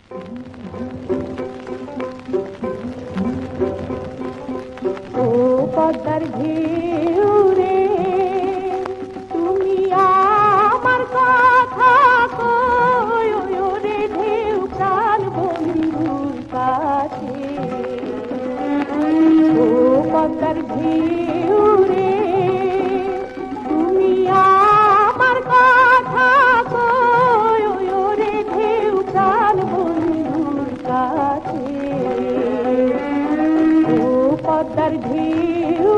ও পদ্মার ঢেউ রে, তুমি আমার কথা কই রে ঢেউ প্রাণ বন্ধুর কাছে। ও পদ্মার ঢেউ রে, তুমি আমার কথা কই রে ঢেউ প্রাণ বন্ধুর কাছে। ও পদ্মার ঢেউ